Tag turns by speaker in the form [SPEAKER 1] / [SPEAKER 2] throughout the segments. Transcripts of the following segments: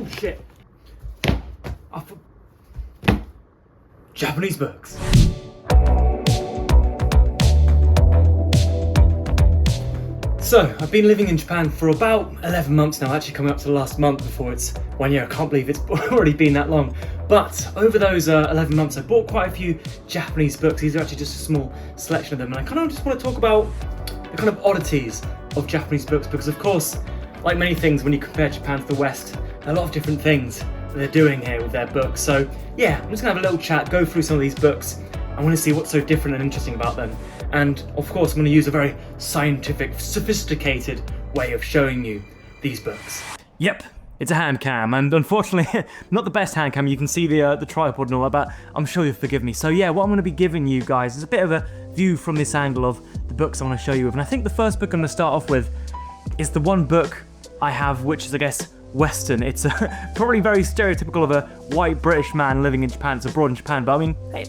[SPEAKER 1] Oh shit. Japanese books. So, I've been living in Japan for about 11 months now, actually coming up to the last month before it's 1 year. I can't believe it's already been that long. But over those 11 months, I bought quite a few Japanese books. These are actually just a small selection of them. And I kind of just want to talk about the kind of oddities of Japanese books, because of course, like many things, when you compare Japan to the West, a lot of different things that they're doing here with their books. So yeah, I'm just gonna have a little chat, go through some of these books. I want to see what's so different and interesting about them. And of course, I'm going to use a very scientific, sophisticated way of showing you these books. Yep, it's a hand cam, and unfortunately, not the best hand cam. You can see the tripod and all that, but I'm sure you'll forgive me. So yeah, what I'm going to be giving you guys is a bit of a view from this angle of the books I want to show you. And I think the first book I'm going to start off with is the one book I have, which is, I guess, Western. It's probably very stereotypical of a white British man living in Japan. It's abroad in Japan, but I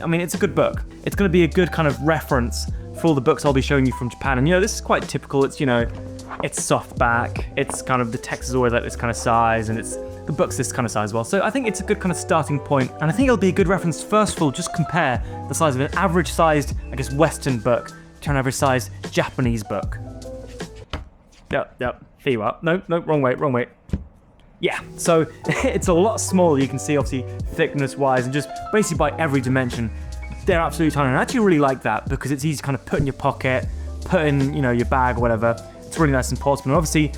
[SPEAKER 1] mean, it's a good book. It's going to be a good kind of reference for all the books I'll be showing you from Japan. And this is quite typical. It's, it's soft back. It's kind of, the text is always like this kind of size, and the book's this kind of size as well. So I think it's a good kind of starting point. And I think it'll be a good reference, first of all, just compare the size of an average sized, I guess, Western book to an average sized Japanese book. Yep, feet you up. No, wrong way. Yeah, so it's a lot smaller. You can see, obviously, thickness-wise, and just basically by every dimension, they're absolutely tiny. And I actually really like that because it's easy to kind of put in your pocket, put in, your bag or whatever. It's really nice and portable. And obviously,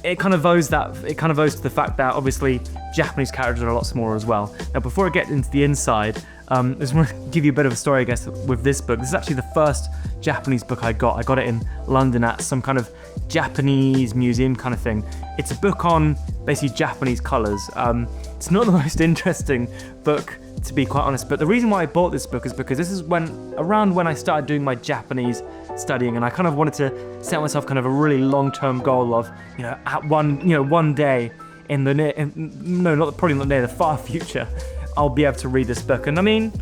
[SPEAKER 1] it kind of owes to the fact that obviously Japanese characters are a lot smaller as well. Now, before I get into the inside, I just want to give you a bit of a story, I guess, with this book. This is actually the first Japanese book I got. I got it in London at some kind of Japanese museum kind of thing. It's a book on basically Japanese colours. It's not the most interesting book, to be quite honest, but the reason why I bought this book is because this is around when I started doing my Japanese studying, and I kind of wanted to set myself kind of a really long-term goal of, at one day in the probably not near the far future, I'll be able to read this book. And I mean,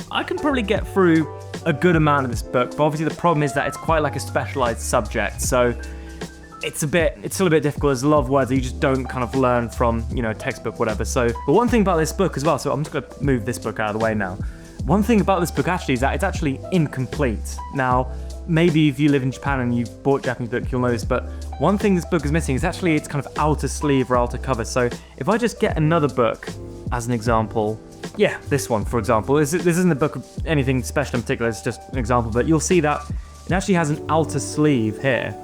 [SPEAKER 1] I can probably get through a good amount of this book, but obviously the problem is that it's quite like a specialized subject, so it's still a bit difficult. There's a lot of words that you just don't kind of learn from, textbook, whatever. So, but one thing about this book as well, so I'm just going to move this book out of the way now. One thing about this book actually is that it's actually incomplete. Now, maybe if you live in Japan and you've bought Japanese book, you'll know this, but one thing this book is missing is actually its kind of outer sleeve or outer cover. So if I just get another book as an example, yeah, this one, for example, this isn't a book of anything special in particular, it's just an example, but you'll see that it actually has an outer sleeve here.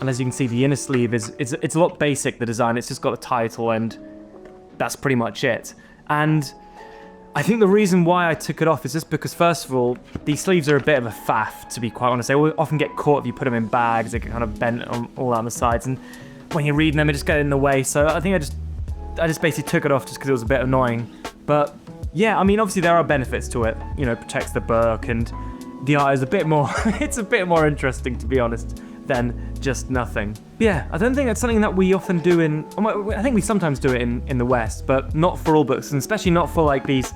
[SPEAKER 1] And as you can see, the inner sleeve it's a lot basic, the design. It's just got a title and that's pretty much it. And I think the reason why I took it off is just because, first of all, these sleeves are a bit of a faff, to be quite honest. They often get caught if you put them in bags. They get kind of bent all down the sides, and when you're reading them, it just gets in the way. So I think I just basically took it off just because it was a bit annoying. But yeah, I mean, obviously there are benefits to it. Protects the book, and the art is a bit more. It's a bit more interesting, to be honest, than just nothing. Yeah, I don't think that's something that we often do I think we sometimes do it in the West, but not for all books, and especially not for like these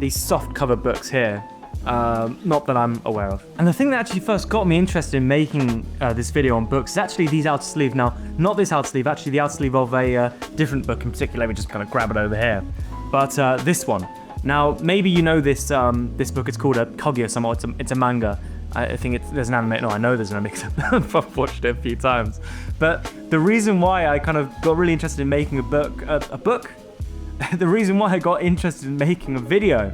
[SPEAKER 1] soft cover books here. Not that I'm aware of. And the thing that actually first got me interested in making this video on books is actually these outer sleeve. Now, not this outer sleeve, actually the outer sleeve of a different book in particular. Let me just kind of grab it over here. But this one. Now, maybe you know this book. It's called Kaguya-sama. It's a manga. I think there's an anime. No, I know there's an anime because I've watched it a few times. But the reason why I kind of got really interested in making a book, the reason why I got interested in making a video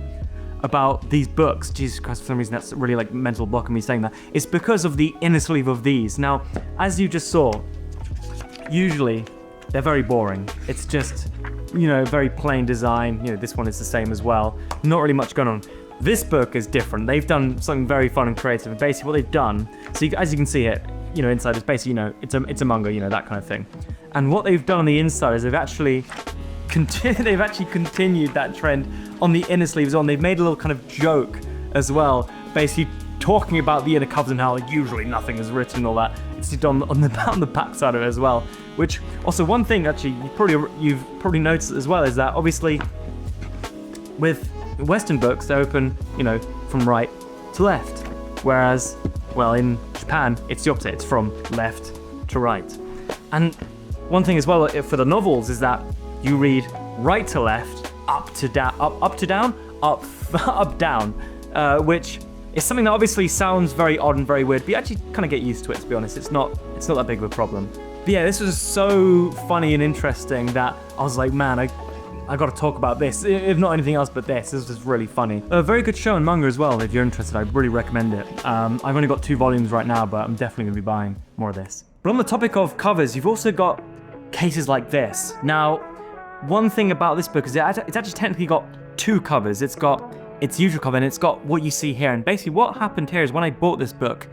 [SPEAKER 1] about these books, Jesus Christ, for some reason that's really like mental block of me saying that, is because of the inner sleeve of these. Now, as you just saw, usually they're very boring. It's just, very plain design. This one is the same as well. Not really much going on. This book is different. They've done something very fun and creative. And basically what they've done, so as you can see it, inside is basically, it's a manga, that kind of thing. And what they've done on the inside is they've actually continued that trend on the inner sleeves on. They've made a little kind of joke as well, basically talking about the inner covers and how usually nothing is written and all that. It's on the back side of it as well. Which also, one thing actually you've probably noticed as well is that obviously with Western books they open from right to left, whereas in Japan it's the opposite. It's from left to right. And one thing as well for the novels is that you read
[SPEAKER 2] right to left, up to down, up to down, up up down, which is something that obviously sounds very odd and very weird, but you actually kind of get used to it, to be honest. It's not that big of a problem. But yeah, this was so funny and interesting that I was like, man, I got to talk about this, if not anything else but this. This was just really funny. A very good show in manga as well. If you're interested, I really recommend it. I've only got 2 volumes right now, but I'm definitely going to be buying more of this. But on the topic of covers, you've also got cases like this. Now, one thing about this book is it's actually technically got 2 covers. It's got its usual cover and it's got what you see here. And basically what happened here is when I bought this book,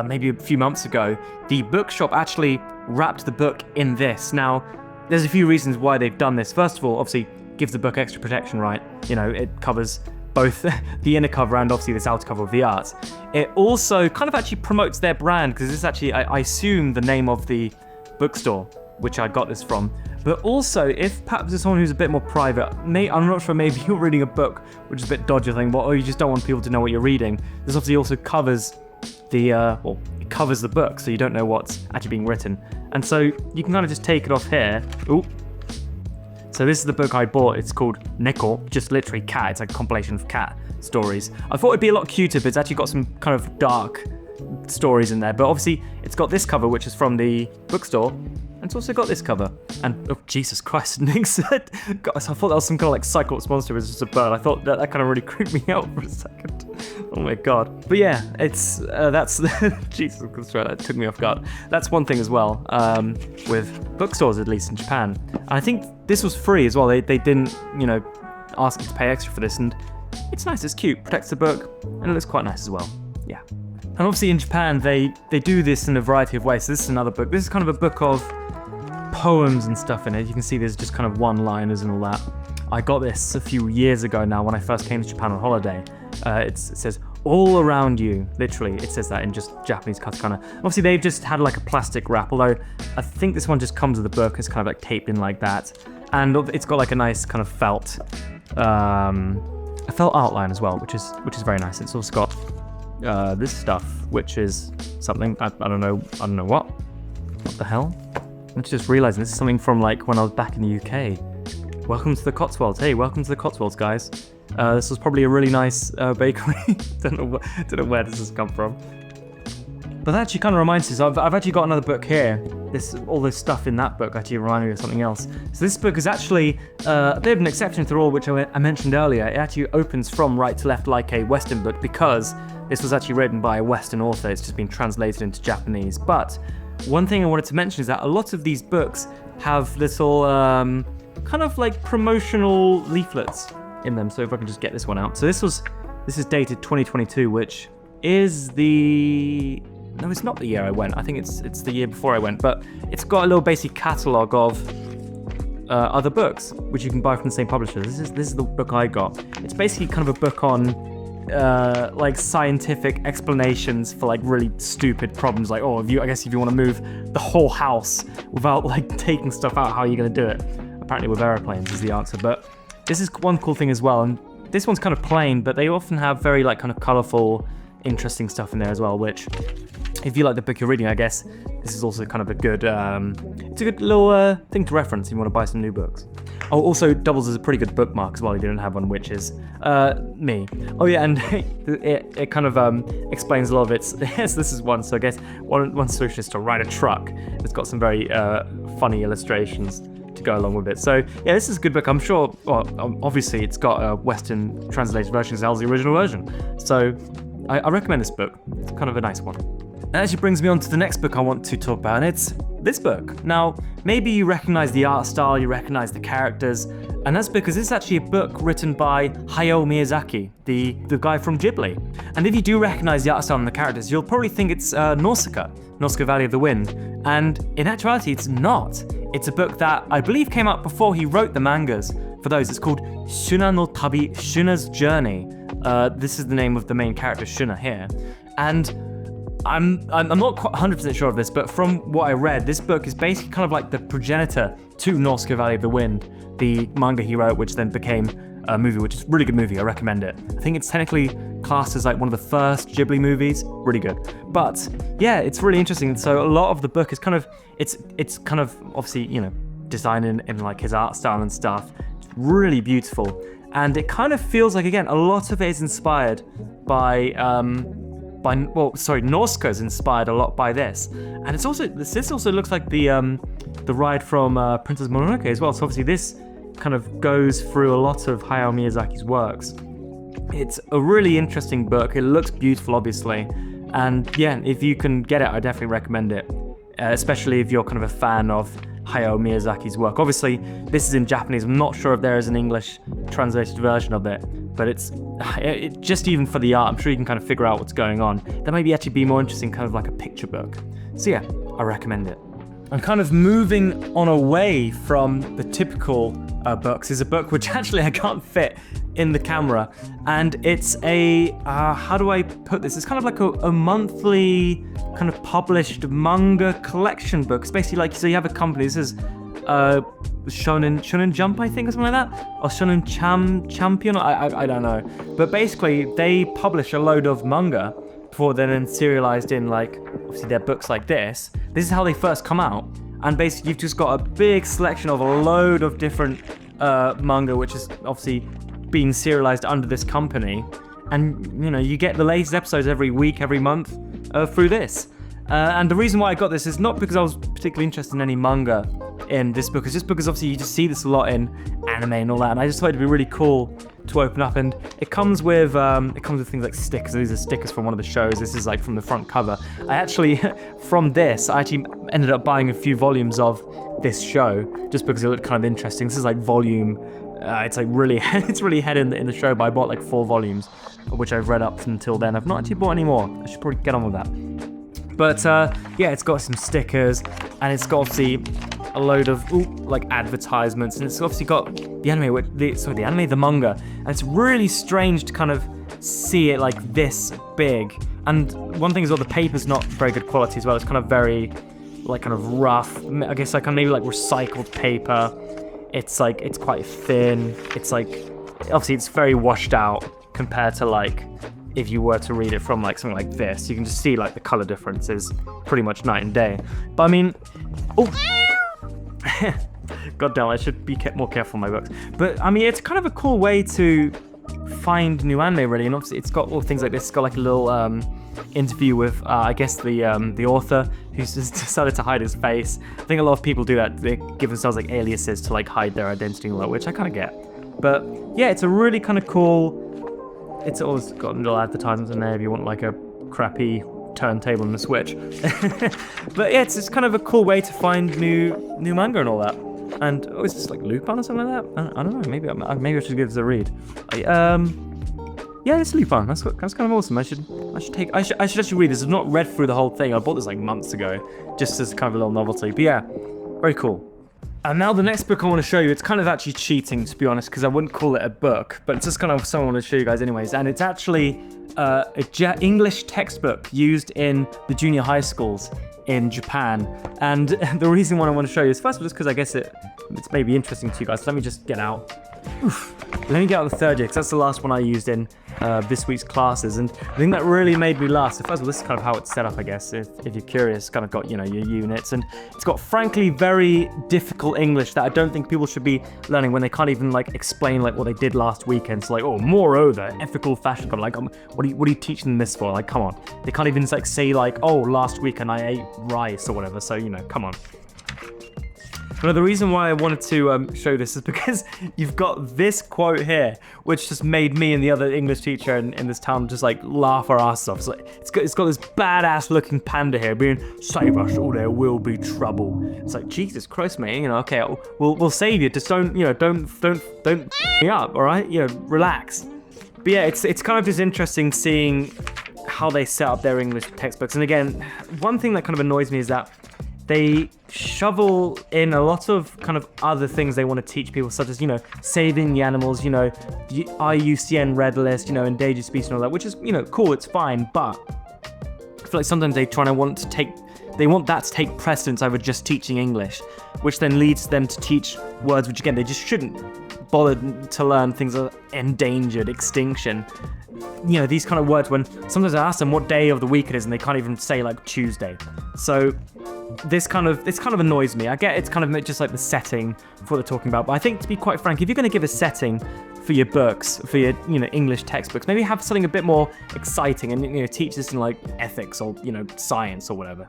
[SPEAKER 2] maybe a few months ago, the bookshop actually wrapped the book in this. Now, there's a few reasons why they've done this. First of all, obviously, gives the book extra protection, right? You know, it covers both the inner cover and obviously this outer cover of the art. It also kind of actually promotes their brand, because this is actually, I assume, the name of the bookstore, which I got this from. But also, if perhaps there's someone who's a bit more private, I'm not sure, maybe you're reading a book which is a bit dodgy thing, or you just don't want people to know what you're reading, this obviously also covers it covers the book, so you don't know what's actually being written. And so you can kind of just take it off here. Ooh. So this is the book I bought. It's called Nickel, just literally cat. It's like a compilation of cat stories. I thought it'd be a lot cuter, but it's actually got some kind of dark stories in there. But obviously it's got this cover, which is from the bookstore, and it's also got this cover. And oh, Jesus Christ, Nick said, guys, I thought that was some kind of like Cyclops monster. It was just a bird. I thought that kind of really creeped me out for a second. Oh my god. But yeah, it's that's Jesus Christ, that took me off guard. That's one thing as well, with bookstores, at least in Japan. And I think this was free as well. They didn't, you know, ask you to pay extra for this, and it's nice, it's cute, protects the book, and it looks quite nice as well. Yeah. And obviously in Japan they do this in a variety of ways. So this is another book. This is kind of a book of poems and stuff in it. You can see there's just kind of one-liners and all that. I got this a few years ago now when I first came to Japan on holiday. It says, all around you, literally, it says that in just Japanese katakana. Obviously they've just had like a plastic wrap, although I think this one just comes with the book. It's kind of like taped in like that. And it's got like a nice kind of felt outline as well, which is very nice. It's also got this stuff, which is something, I don't know what the hell? I'm just realizing this is something from like when I was back in the UK. Welcome to the Cotswolds. Hey, welcome to the Cotswolds, guys. This was probably a really nice bakery. don't know where this has come from. But that actually kind of reminds me, so I've actually got another book here. All this stuff in that book actually reminded me of something else. So this book is actually a bit of an exception to the rule, which I mentioned earlier. It actually opens from right to left like a Western book, because this was actually written by a Western author. It's just been translated into Japanese. But one thing I wanted to mention is that a lot of these books have little kind of like promotional leaflets in them. So if I can just get this one out. So this is dated 2022, which is no, it's not the year I went. I think it's the year before I went, but it's got a little basic catalogue of other books, which you can buy from the same publisher. This is the book I got. It's basically kind of a book on like scientific explanations for like really stupid problems. Like, I guess if you want to move the whole house without like taking stuff out, how are you going to do it? Apparently with airplanes is the answer. But this is one cool thing as well. And this one's kind of plain, but they often have very like kind of colourful, interesting stuff in there as well, which if you like the book you're reading, I guess this is also kind of a good it's a good little thing to reference if you want to buy some new books. Oh, also doubles as a pretty good bookmark as well. You didn't have one, which is me. Oh yeah, and it kind of explains a lot of its yes, this is one. So I guess one solution is to ride a truck. It's got some very funny illustrations to go along with it. So yeah, this is a good book. I'm sure, well, obviously it's got a Western translated version as well as the original version. So I recommend this book. It's kind of a nice one. That actually brings me on to the next book I want to talk about, and it's this book. Now, maybe you recognize the art style, you recognize the characters, and that's because this is actually a book written by Hayao Miyazaki, the guy from Ghibli. And if you do recognize the art style and the characters, you'll probably think it's Nausicaa Valley of the Wind. And in actuality, it's not. It's a book that I believe came out before he wrote the mangas. For those, it's called Shuna no Tabi, Shuna's Journey. This is the name of the main character, Shuna, here. And I'm not quite 100% sure of this, but from what I read, this book is basically kind of like the progenitor to Nausicaa Valley of the Wind, the manga he wrote, which then became a movie, which is a really good movie. I recommend it. I think it's technically classed as like one of the first Ghibli movies. Really good. But yeah, it's really interesting. So a lot of the book is kind of, it's kind of obviously, you know, designed in like his art style and stuff. really beautiful. And it kind of feels like, again, a lot of it is inspired by Norska is inspired a lot by this. And it's also, this also looks like the ride from Princess Mononoke as well. So obviously this kind of goes through a lot of Hayao Miyazaki's works. It's a really interesting book. It looks beautiful, obviously. And yeah, if you can get it, I definitely recommend it. Especially if you're kind of a fan of Hayao Miyazaki's work. Obviously, this is in Japanese. I'm not sure if there is an English translated version of it, but it's just even for the art, I'm sure you can kind of figure out what's going on. That maybe actually be more interesting, kind of like a picture book. So yeah, I recommend it. I'm kind of moving on away from the typical books. It's a book which actually I can't fit in the camera, and it's a how do I put this? It's kind of like a monthly kind of published manga collection book. It's basically like, so you have a company. This is Shonen Jump, I think, or something like that, or Shonen Champion. I don't know, but basically they publish a load of manga before they're then serialized in, like, obviously their books like this. This is how they first come out, and basically you've just got a big selection of a load of different manga, which is obviously being serialized under this company, and you know, you get the latest episodes every week, every month through this. And the reason why I got this is not because I was particularly interested in any manga in this book, it's just because obviously you just see this a lot in anime and all that, and I just thought it'd be really cool to open up. And it comes with things like stickers. These are stickers from one of the shows. This is like from the front cover. I actually from this I actually ended up buying a few volumes of this show just because it looked kind of interesting. This is like volume it's like really it's really head in the show, but I bought like 4 volumes, which I've read up until then. I've not actually bought any more. I should probably get on with that. But yeah, it's got some stickers, and it's got obviously a load of like advertisements, and it's obviously got the anime, the manga, and it's really strange to kind of see it like this big. And one thing is, well, the paper's not very good quality as well. It's kind of very like kind of rough. I guess like maybe like recycled paper. It's like, it's quite thin. It's like, obviously it's very washed out compared to like if you were to read it from like something like this. You can just see like the color difference is pretty much night and day. But I mean, God damn, I should be more careful with my books. But I mean, it's kind of a cool way to find new anime, really. And obviously it's got all things like this. It's got like a little interview with I guess the author, who's just decided to hide his face. I think a lot of people do that. They give themselves like aliases to like hide their identity and all that, which I kind of get. But yeah, it's a really kind of cool. It's always got little advertisements in there if you want like a crappy turntable and a Switch. But yeah, it's just kind of a cool way to find new manga and all that. And is this like Lupin or something like that? I don't know. Maybe I should give this a read. Yeah, it's Lupin. That's kind of awesome. I should actually read this. I've not read through the whole thing. I bought this like months ago, just as kind of a little novelty. But yeah, very cool. And now the next book I want to show you, it's kind of actually cheating, to be honest, because I wouldn't call it a book, but it's just kind of something I want to show you guys anyways. And it's actually English textbook used in the junior high schools in Japan. And the reason why I want to show you is first of all just because I guess it's maybe interesting to you guys. So let me just get out. Let me get out the third year, because that's the last one I used in this week's classes, and the thing that really made me laugh, so first of all, this is kind of how it's set up, I guess, if you're curious. It's kind of got, you know, your units, and it's got frankly very difficult English that I don't think people should be learning when they can't even like explain like what they did last weekend. So like, oh, moreover, ethical fashion, like, what are you teaching them this for? Like, come on, they can't even like say like, oh, last weekend I ate rice or whatever. So, you know, come on. But the reason why I wanted to show this is because you've got this quote here, which just made me and the other English teacher in this town just like laugh our asses off. It's like, it's got this badass looking panda here being, "Save us or there will be trouble." It's like, Jesus Christ, mate, you know, okay, we'll save you. Just don't me up, all right? You know, relax. But yeah, it's kind of just interesting seeing how they set up their English textbooks. And again, one thing that kind of annoys me is that they shovel in a lot of kind of other things they want to teach people, such as, you know, saving the animals, you know, the IUCN Red List, you know, endangered species and all that, which is, you know, cool, it's fine, but I feel like sometimes they want that to take precedence over just teaching English, which then leads them to teach words which, again, they just shouldn't bother to learn. Things like endangered, extinction, you know, these kind of words, when sometimes I ask them what day of the week it is and they can't even say like Tuesday. So this kind of annoys me. I get it's kind of just like the setting for what they're talking about, but I think, to be quite frank, if you're going to give a setting for your books, for your English textbooks, maybe have something a bit more exciting and teach this in like ethics or science or whatever.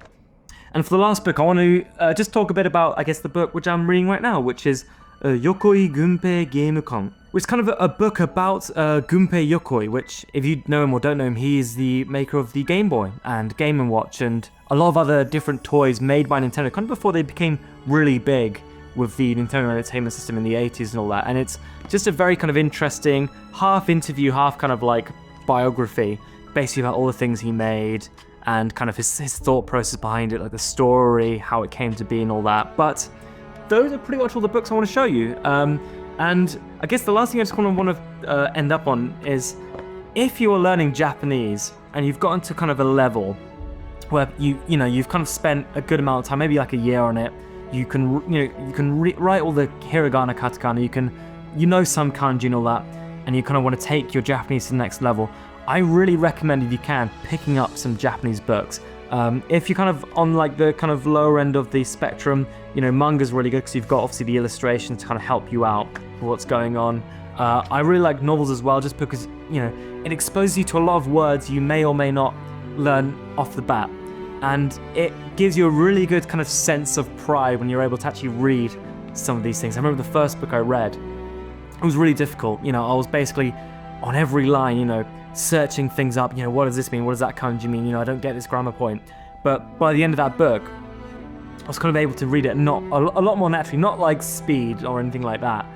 [SPEAKER 2] And for the last book, I want to just talk a bit about, I guess, the book which I'm reading right now, which is Yokoi Gunpei Gamecom, which is kind of a book about Gunpei Yokoi, which, if you know him or don't know him, he is the maker of the Game Boy and Game & Watch and a lot of other different toys made by Nintendo, kind of before they became really big with the Nintendo Entertainment System in the 80s and all that. And it's just a very kind of interesting, half interview, half kind of like biography, basically about all the things he made and kind of his thought process behind it, like the story, how it came to be and all that. But those are pretty much all the books I want to show you. And I guess the last thing I just want to end up on is, if you are learning Japanese and you've gotten to kind of a level where you've kind of spent a good amount of time, maybe like a year on it, you can write all the hiragana, katakana, you know some kanji and all that, and you kind of want to take your Japanese to the next level. I really recommend, if you can, picking up some Japanese books. If you're kind of on like the kind of lower end of the spectrum, manga's really good because you've got obviously the illustrations to kind of help you out with what's going on. I really like novels as well, just because it exposes you to a lot of words you may or may not learn off the bat, and it gives you a really good kind of sense of pride when you're able to actually read some of these things. I remember the first book I read, it was really difficult. I was basically on every line, searching things up, what does this mean, what does that kanji mean, I don't get this grammar point. But by the end of that book, I was kind of able to read it not a lot more naturally, not like speed or anything like that,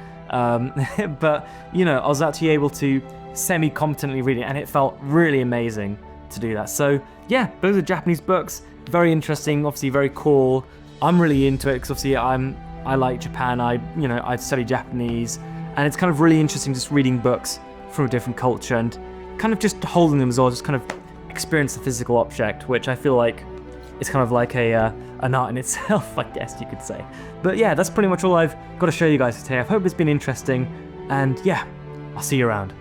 [SPEAKER 2] but I was actually able to semi-competently read it, and it felt really amazing to do that. So yeah, those are Japanese books, very interesting, obviously very cool. I'm really into it because obviously I like Japan, I study Japanese, and it's kind of really interesting just reading books from a different culture and kind of just holding them as well, just kind of experience the physical object, which I feel like is kind of like an art in itself, I guess you could say. But yeah, that's pretty much all I've got to show you guys today. I hope it's been interesting, and yeah, I'll see you around.